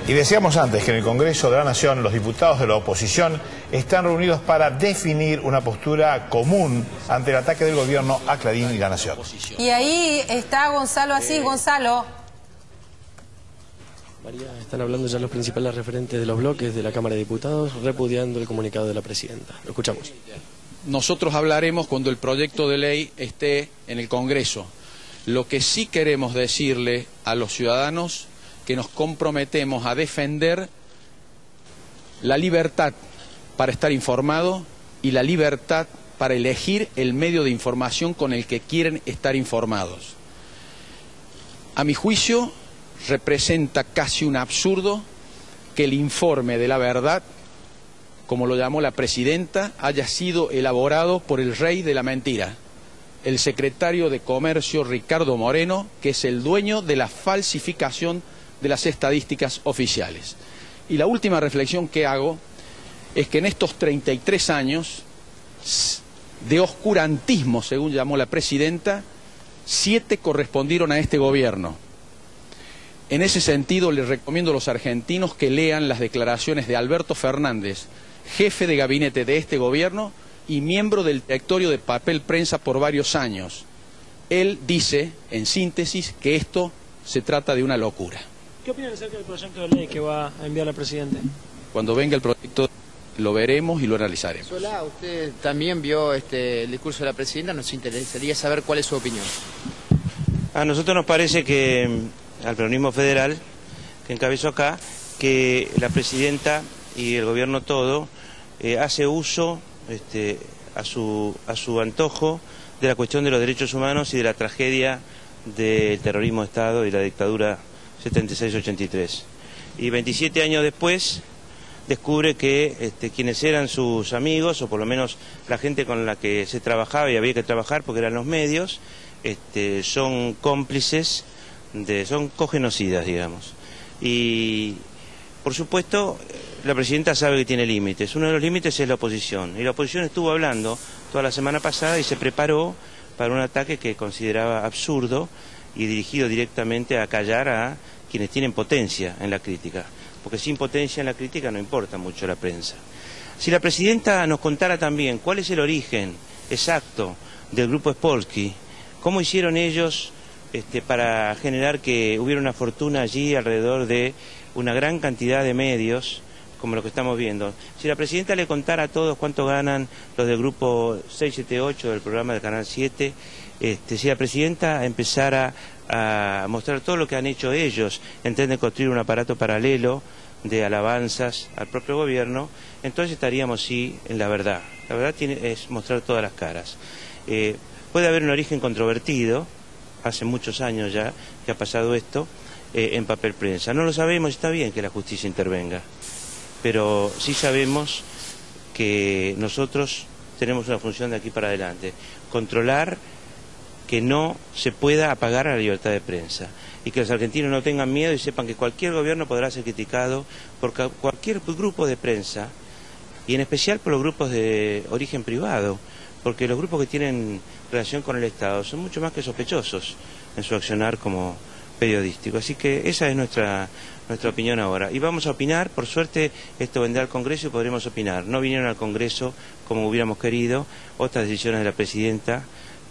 Y decíamos antes que en el Congreso de la Nación los diputados de la oposición están reunidos para definir una postura común ante el ataque del gobierno a Clarín y La Nación. Y ahí está Gonzalo Asís. Gonzalo. María, están hablando ya los principales referentes de los bloques de la Cámara de Diputados, repudiando el comunicado de la presidenta. Lo escuchamos. Nosotros hablaremos cuando el proyecto de ley esté en el Congreso. Lo que sí queremos decirle a los ciudadanos que nos comprometemos a defender la libertad para estar informado y la libertad para elegir el medio de información con el que quieren estar informados. A mi juicio, representa casi un absurdo que el informe de la verdad, como lo llamó la presidenta, haya sido elaborado por el rey de la mentira, el secretario de Comercio Ricardo Moreno, que es el dueño de la falsificación de las estadísticas oficiales. Y la última reflexión que hago es que en estos 33 años de oscurantismo, según llamó la presidenta, 7 correspondieron a este gobierno. En ese sentido, les recomiendo a los argentinos que lean las declaraciones de Alberto Fernández, jefe de gabinete de este gobierno y miembro del directorio de Papel Prensa por varios años. Él dice, en síntesis, que esto se trata de una locura. ¿Qué opinan acerca del proyecto de ley que va a enviar la presidenta? Cuando venga el proyecto lo veremos y lo analizaremos. Solá, usted también vio el discurso de la presidenta, nos interesaría saber cuál es su opinión. A nosotros nos parece que al peronismo federal que encabezó acá, que la presidenta y el gobierno todo hace uso a su antojo de la cuestión de los derechos humanos y de la tragedia del terrorismo de Estado y la dictadura 76-83. Y 27 años después descubre que quienes eran sus amigos, o por lo menos la gente con la que se trabajaba y había que trabajar porque eran los medios, son cómplices, son cogenocidas, digamos. Y por supuesto la presidenta sabe que tiene límites. Uno de los límites es la oposición. Y la oposición estuvo hablando toda la semana pasada y se preparó para un ataque que consideraba absurdo y dirigido directamente a callar a quienes tienen potencia en la crítica. Porque sin potencia en la crítica no importa mucho la prensa. Si la presidenta nos contara también cuál es el origen exacto del grupo Spolsky, cómo hicieron ellos para generar que hubiera una fortuna allí alrededor de una gran cantidad de medios, como lo que estamos viendo. Si la presidenta le contara a todos cuánto ganan los del grupo 678 del programa de Canal 7, si la presidenta empezara a mostrar todo lo que han hecho ellos, entienden construir un aparato paralelo de alabanzas al propio gobierno, entonces estaríamos sí en la verdad. La verdad es mostrar todas las caras. Puede haber un origen controvertido, hace muchos años ya que ha pasado esto, en Papel Prensa. No lo sabemos, está bien que la justicia intervenga, pero sí sabemos que nosotros tenemos una función de aquí para adelante, controlar que no se pueda apagar a la libertad de prensa y que los argentinos no tengan miedo y sepan que cualquier gobierno podrá ser criticado por cualquier grupo de prensa y en especial por los grupos de origen privado, porque los grupos que tienen relación con el Estado son mucho más que sospechosos en su accionar como periodístico. Así que esa es nuestra opinión ahora. Y vamos a opinar, por suerte esto vendrá al Congreso y podremos opinar. No vinieron al Congreso como hubiéramos querido, otras decisiones de la presidenta,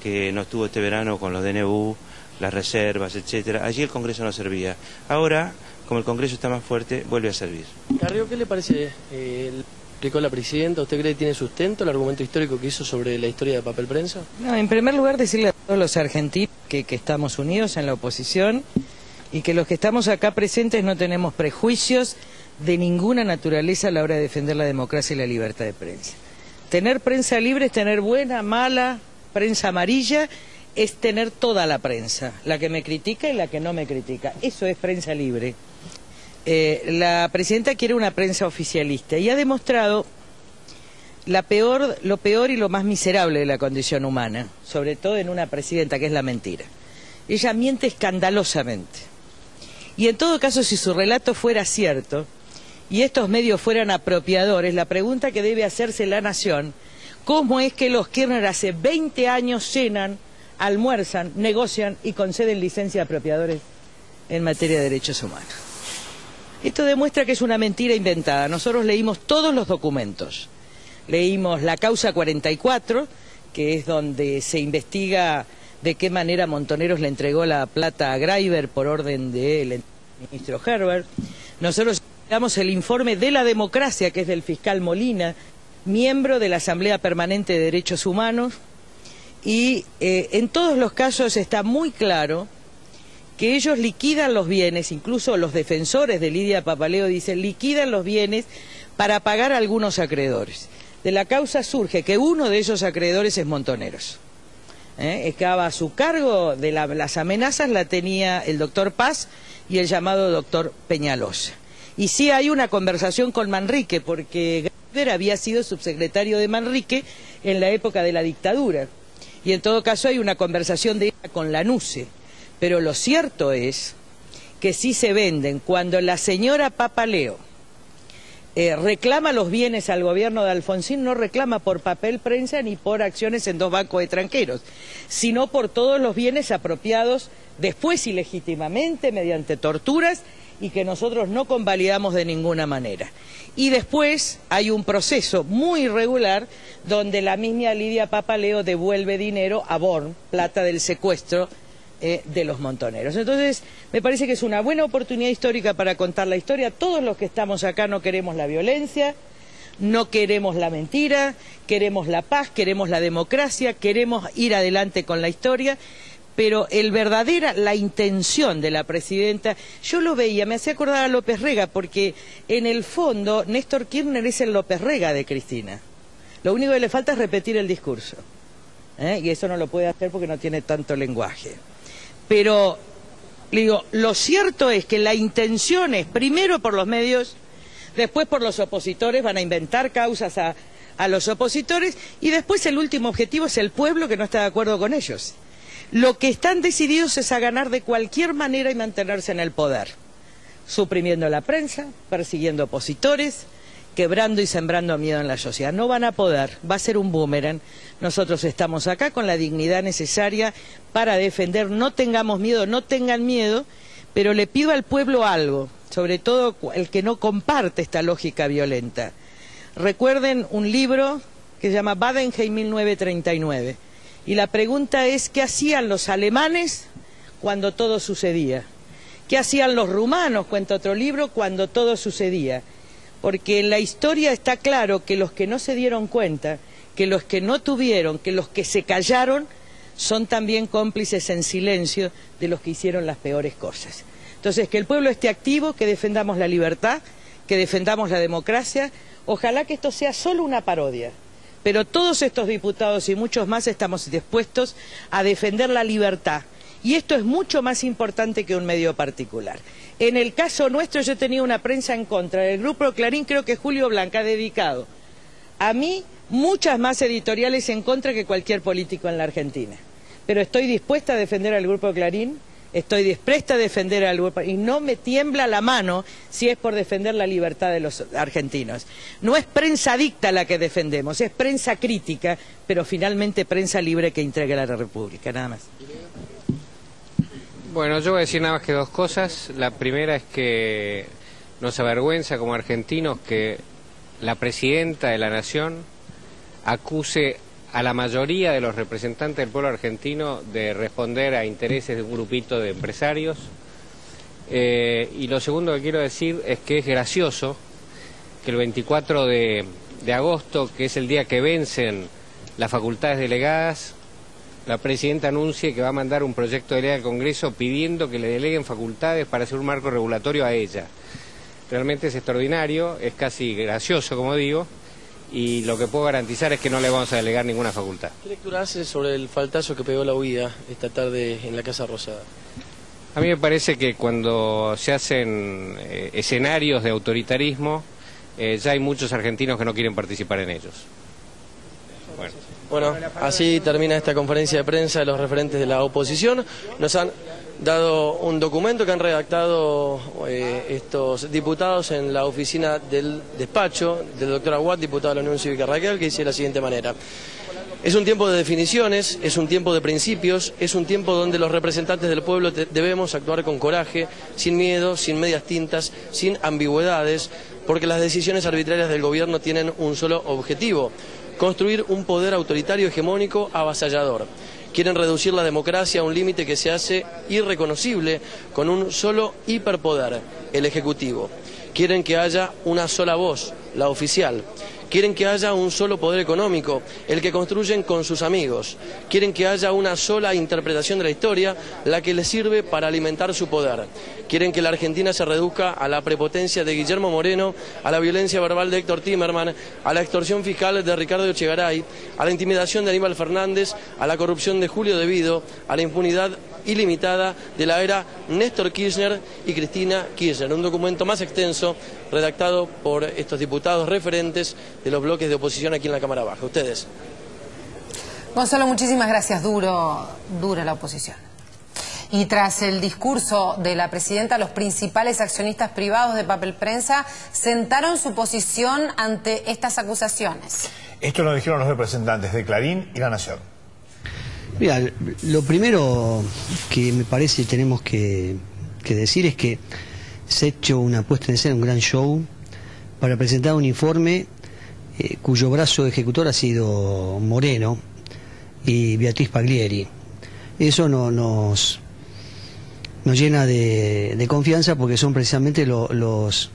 que no estuvo este verano con los DNU, las reservas, etcétera. Allí el Congreso no servía. Ahora, como el Congreso está más fuerte, vuelve a servir. Carrió, ¿qué le parece? ¿Explicó la presidenta? ¿Usted cree que tiene sustento el argumento histórico que hizo sobre la historia de Papel Prensa? No, en primer lugar decirle a todos los argentinos que estamos unidos en la oposición y que los que estamos acá presentes no tenemos prejuicios de ninguna naturaleza a la hora de defender la democracia y la libertad de prensa. Tener prensa libre es tener buena, mala, prensa amarilla, es tener toda la prensa, la que me critica y la que no me critica. Eso es prensa libre. La presidenta quiere una prensa oficialista y ha demostrado lo peor y lo más miserable de la condición humana, sobre todo en una presidenta, que es la mentira. Ella miente escandalosamente. Y en todo caso, si su relato fuera cierto y estos medios fueran apropiadores, la pregunta que debe hacerse la nación: ¿cómo es que los Kirchner hace 20 años cenan, almuerzan, negocian y conceden licencia a apropiadores en materia de derechos humanos? Esto demuestra que es una mentira inventada. Nosotros leímos todos los documentos. Leímos la causa 44, que es donde se investiga de qué manera Montoneros le entregó la plata a Graiber por orden del ministro Herbert. Nosotros damos el informe de la democracia, que es del fiscal Molina, miembro de la Asamblea Permanente de Derechos Humanos, y en todos los casos está muy claro que ellos liquidan los bienes, incluso los defensores de Lidia Papaleo dicen liquidan los bienes para pagar a algunos acreedores. De la causa surge que uno de esos acreedores es Montoneros. Estaba a su cargo de las amenazas, la tenía el doctor Paz y el llamado doctor Peñalosa. Y sí hay una conversación con Manrique, porque Graiber había sido subsecretario de Manrique en la época de la dictadura. Y en todo caso hay una conversación de ella con Lanusse. Pero lo cierto es que sí se venden. Cuando la señora Papaleo reclama los bienes al gobierno de Alfonsín, no reclama por papel prensa ni por acciones en 2 bancos extranjeros, sino por todos los bienes apropiados después ilegítimamente, mediante torturas, y que nosotros no convalidamos de ninguna manera. Y después hay un proceso muy irregular donde la misma Lidia Papaleo devuelve dinero a Born, plata del secuestro de los Montoneros. Entonces, me parece que es una buena oportunidad histórica para contar la historia. Todos los que estamos acá no queremos la violencia, no queremos la mentira, queremos la paz, queremos la democracia, queremos ir adelante con la historia, pero la intención de la presidenta, yo lo veía, me hacía acordar a López Rega, porque en el fondo Néstor Kirchner es el López Rega de Cristina. Lo único que le falta es repetir el discurso, y eso no lo puede hacer porque no tiene tanto lenguaje. Pero, digo, lo cierto es que la intención es, primero por los medios, después por los opositores, van a inventar causas a los opositores, y después el último objetivo es el pueblo que no está de acuerdo con ellos. Lo que están decididos es a ganar de cualquier manera y mantenerse en el poder, suprimiendo la prensa, persiguiendo opositores, quebrando y sembrando miedo en la sociedad. No van a poder, va a ser un boomerang. Nosotros estamos acá con la dignidad necesaria para defender, no tengamos miedo, no tengan miedo, pero le pido al pueblo algo, sobre todo el que no comparte esta lógica violenta. Recuerden un libro que se llama Badenheim 1939, y la pregunta es, ¿qué hacían los alemanes cuando todo sucedía? ¿Qué hacían los rumanos, cuenta otro libro, cuando todo sucedía? Porque en la historia está claro que los que no se dieron cuenta, que los que no tuvieron, que los que se callaron, son también cómplices en silencio de los que hicieron las peores cosas. Entonces, que el pueblo esté activo, que defendamos la libertad, que defendamos la democracia. Ojalá que esto sea solo una parodia, pero todos estos diputados y muchos más estamos dispuestos a defender la libertad. Y esto es mucho más importante que un medio particular. En el caso nuestro, yo tenía una prensa en contra del Grupo Clarín, creo que Julio Blanca ha dedicado a mí muchas más editoriales en contra que cualquier político en la Argentina. Pero estoy dispuesta a defender al Grupo Clarín, estoy dispuesta a defender al Grupo, y no me tiembla la mano si es por defender la libertad de los argentinos. No es prensa dicta la que defendemos, es prensa crítica, pero finalmente prensa libre que integra la República, nada más. Bueno, yo voy a decir nada más que 2 cosas. La primera es que nos avergüenza como argentinos que la presidenta de la Nación acuse a la mayoría de los representantes del pueblo argentino de responder a intereses de un grupito de empresarios. Y lo segundo que quiero decir es que es gracioso que el 24 de agosto, que es el día que vencen las facultades delegadas, la presidenta anuncie que va a mandar un proyecto de ley al Congreso pidiendo que le deleguen facultades para hacer un marco regulatorio a ella. Realmente es extraordinario, es casi gracioso, como digo, y lo que puedo garantizar es que no le vamos a delegar ninguna facultad. ¿Qué lectura hace sobre el faltazo que pegó la huida esta tarde en la Casa Rosada? A mí me parece que cuando se hacen escenarios de autoritarismo, ya hay muchos argentinos que no quieren participar en ellos. Bueno, así termina esta conferencia de prensa de los referentes de la oposición. Nos han dado un documento que han redactado estos diputados en la oficina del despacho del doctor Aguad, diputado de la Unión Cívica Radical, que dice de la siguiente manera: Es un tiempo de definiciones, es un tiempo de principios, es un tiempo donde los representantes del pueblo debemos actuar con coraje, sin miedo, sin medias tintas, sin ambigüedades, porque las decisiones arbitrarias del gobierno tienen un solo objetivo: construir un poder autoritario hegemónico avasallador. Quieren reducir la democracia a un límite que se hace irreconocible con un solo hiperpoder, el Ejecutivo. Quieren que haya una sola voz, la oficial. Quieren que haya un solo poder económico, el que construyen con sus amigos. Quieren que haya una sola interpretación de la historia, la que les sirve para alimentar su poder. Quieren que la Argentina se reduzca a la prepotencia de Guillermo Moreno, a la violencia verbal de Héctor Timerman, a la extorsión fiscal de Ricardo Echegaray, a la intimidación de Aníbal Fernández, a la corrupción de Julio De Vido, a la impunidad ilimitada de la era Néstor Kirchner y Cristina Kirchner. Un documento más extenso redactado por estos diputados referentes de los bloques de oposición aquí en la Cámara Baja. Ustedes. Gonzalo, muchísimas gracias. Dura la oposición. Y tras el discurso de la presidenta, los principales accionistas privados de Papel Prensa sentaron su posición ante estas acusaciones. Esto lo dijeron los representantes de Clarín y La Nación. Mira, lo primero que me parece tenemos que decir es que se ha hecho una puesta en escena, un gran show, para presentar un informe cuyo brazo ejecutor ha sido Moreno y Beatriz Paglieri. Eso nos llena de confianza, porque son precisamente los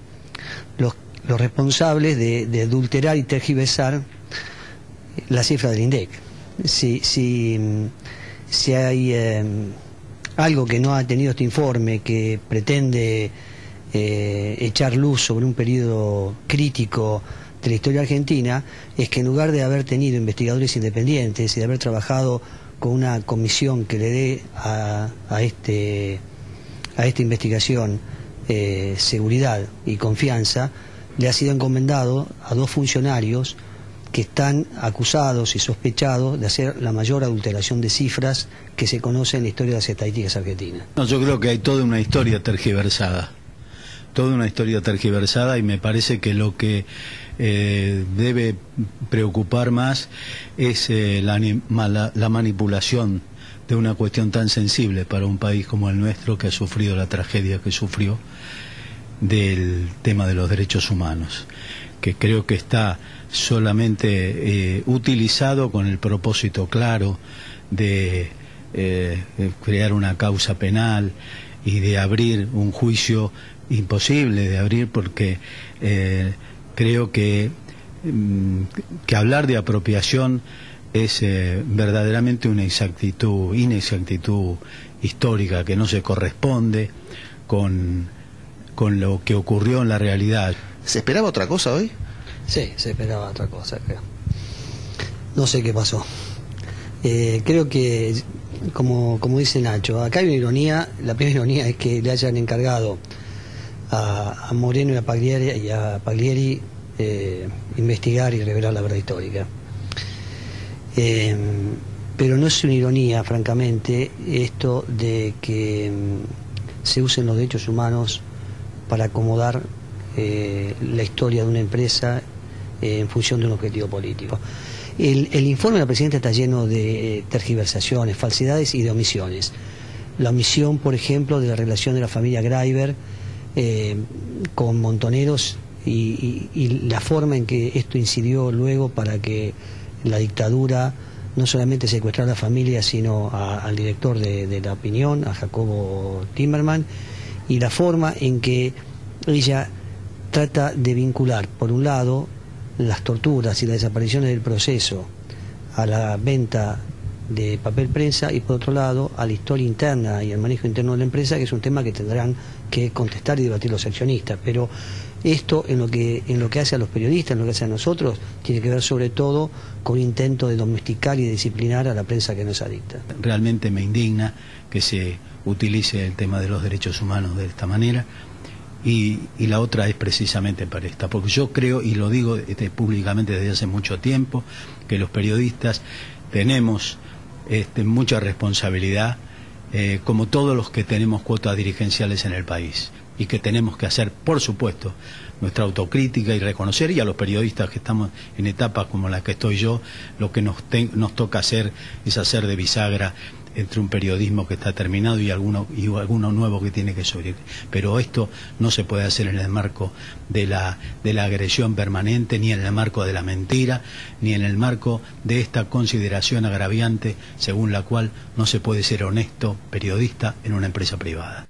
responsables de adulterar y tergiversar la cifra del INDEC. Si hay algo que no ha tenido este informe, que pretende echar luz sobre un periodo crítico de la historia argentina, es que en lugar de haber tenido investigadores independientes y de haber trabajado con una comisión que le dé a esta investigación seguridad y confianza, le ha sido encomendado a dos funcionarios que están acusados y sospechados de hacer la mayor adulteración de cifras que se conoce en la historia de las estadísticas argentinas. No, yo creo que hay toda una historia tergiversada, y me parece que lo que debe preocupar más es la manipulación de una cuestión tan sensible para un país como el nuestro, que ha sufrido la tragedia que sufrió, del tema de los derechos humanos, que creo que está solamente utilizado con el propósito claro de crear una causa penal y de abrir un juicio imposible de abrir, porque creo que hablar de apropiación es verdaderamente una inexactitud histórica que no se corresponde con lo que ocurrió en la realidad. ¿Se esperaba otra cosa hoy? Sí, se esperaba otra cosa, creo. No sé qué pasó. Creo que, como dice Nacho, acá hay una ironía. La primera ironía es que le hayan encargado a Moreno y a Paglieri investigar y revelar la verdad histórica. Pero no es una ironía, francamente, esto de que se usen los derechos humanos para acomodar la historia de una empresa en función de un objetivo político. El informe de la presidenta está lleno de tergiversaciones, falsedades y de omisiones. La omisión, por ejemplo, de la relación de la familia Greiber con Montoneros y la forma en que esto incidió luego para que la dictadura no solamente secuestrara a la familia, sino al director de La Opinión, a Jacobo Timerman, y la forma en que ella trata de vincular, por un lado, las torturas y las desapariciones del proceso a la venta de Papel Prensa, y por otro lado a la historia interna y al manejo interno de la empresa, que es un tema que tendrán que contestar y debatir los accionistas. Pero esto, en lo que hace a los periodistas, en lo que hace a nosotros, tiene que ver sobre todo con un intento de domesticar y de disciplinar a la prensa que no es adicta. Realmente me indigna que se utilice el tema de los derechos humanos de esta manera, y la otra es precisamente para esta, porque yo creo, y lo digo públicamente desde hace mucho tiempo, que los periodistas tenemos mucha responsabilidad, como todos los que tenemos cuotas dirigenciales en el país, y que tenemos que hacer, por supuesto, nuestra autocrítica y reconocer, y a los periodistas que estamos en etapas como la que estoy yo, lo que nos toca hacer es hacer de bisagra entre un periodismo que está terminado y alguno nuevo que tiene que surgir. Pero esto no se puede hacer en el marco de la agresión permanente, ni en el marco de la mentira, ni en el marco de esta consideración agraviante según la cual no se puede ser honesto periodista en una empresa privada.